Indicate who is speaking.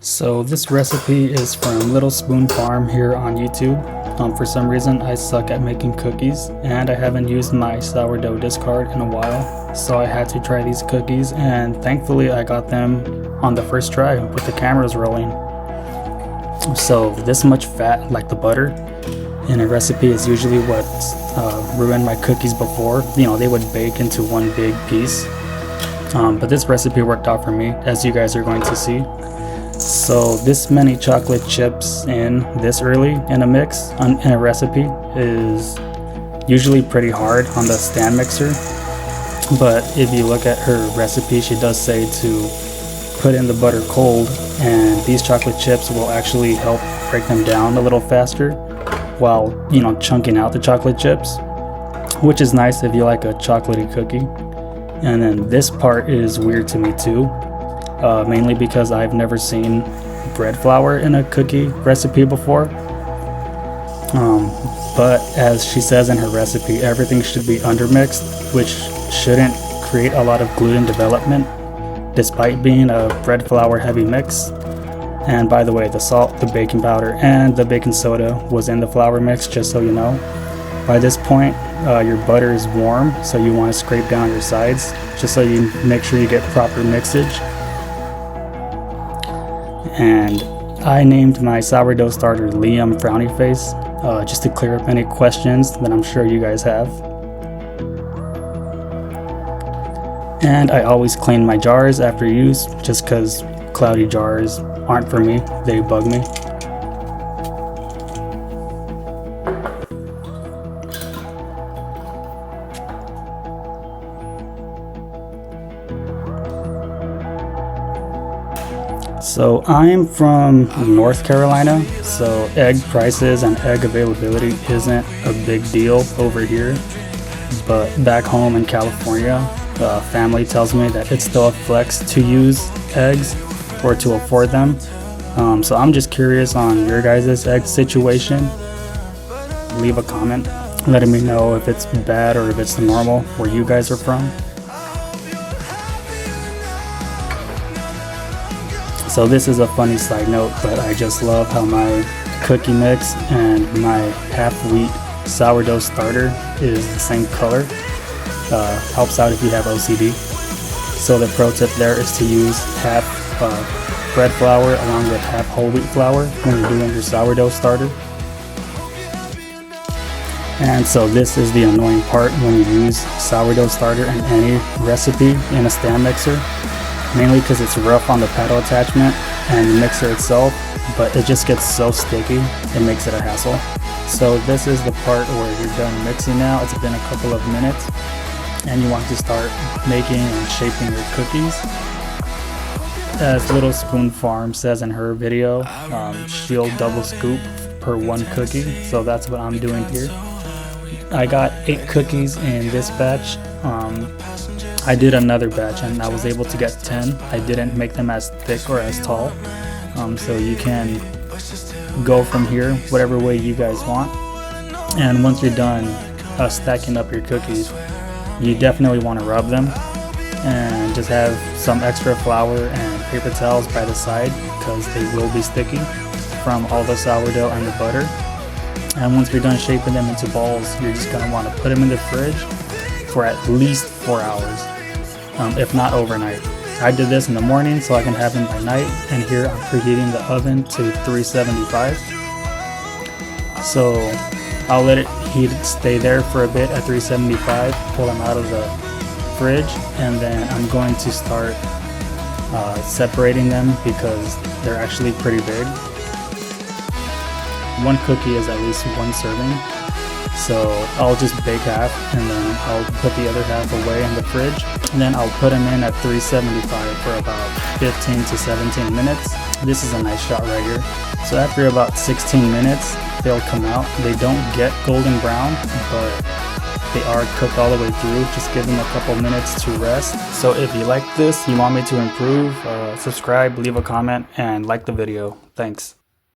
Speaker 1: So this recipe is from Little Spoon Farm here on YouTube. For some reason I suck at making cookies and I haven't used my sourdough discard in a while, so I had to try these cookies, and thankfully I got them on the first try with the cameras rolling. So this much fat, like the butter in a recipe, is usually what's ruined my cookies before. You know, they would bake into one big piece, but this recipe worked out for me, as you guys are going to see. So this many chocolate chips in this early in a mix in a recipe is usually pretty hard on the stand mixer, but if you look at her recipe, she does say to put in the butter cold, and these chocolate chips will actually help break them down a little faster while, you know, chunking out the chocolate chips, which is nice if you like a chocolatey cookie. And then this part is weird to me too. Mainly because I've never seen bread flour in a cookie recipe before. But as she says in her recipe, everything should be undermixed, which shouldn't create a lot of gluten development, despite being a bread flour heavy mix. And by the way, the salt, the baking powder, and the baking soda was in the flour mix, just so you know. By this point, your butter is warm, so you want to scrape down your sides, just so you make sure you get proper mixage. And I named my sourdough starter Liam Frowny Face, just to clear up any questions that I'm sure you guys have. And I always clean my jars after use, just because cloudy jars aren't for me, they bug me. So I'm from North Carolina, so egg prices and egg availability isn't a big deal over here. But back home in California, family tells me that it's still a flex to use eggs or to afford them. So I'm just curious on your guys' egg situation. Leave a comment letting me know if it's bad or if it's normal where you guys are from. So this is a funny side note, but I just love how my cookie mix and my half wheat sourdough starter is the same color. Helps out if you have OCD. So the pro tip there is to use half bread flour along with half whole wheat flour when you're doing your sourdough starter. And so this is the annoying part when you use sourdough starter in any recipe in a stand mixer. Mainly because it's rough on the paddle attachment and the mixer itself, but it just gets so sticky, it makes it a hassle. So this is the part where you're done mixing now. It's been a couple of minutes and you want to start making and shaping your cookies. As Little Spoon Farm says in her video, she'll double scoop per one cookie, so that's what I'm doing here. I got 8 cookies in this batch. I did another batch and I was able to get 10. I didn't make them as thick or as tall. So you can go from here whatever way you guys want. And once you're done stacking up your cookies, you definitely want to rub them and just have some extra flour and paper towels by the side, because they will be sticky from all the sourdough and the butter. And once you're done shaping them into balls, you're just going to want to put them in the fridge for at least 4 hours, if not overnight. I did this in the morning so I can have them by night, and here I'm preheating the oven to 375. So I'll let it stay there for a bit at 375, pull them out of the fridge, and then I'm going to start separating them because they're actually pretty big. One cookie is at least 1 serving. So I'll just bake half and then I'll put the other half away in the fridge, and then I'll put them in at 375 for about 15 to 17 minutes. This is a nice shot right here. So after about 16 minutes, they'll come out. They don't get golden brown, but they are cooked all the way through. Just give them a couple minutes to rest. So if you like this, you want me to improve, subscribe, leave a comment, and like the video. Thanks.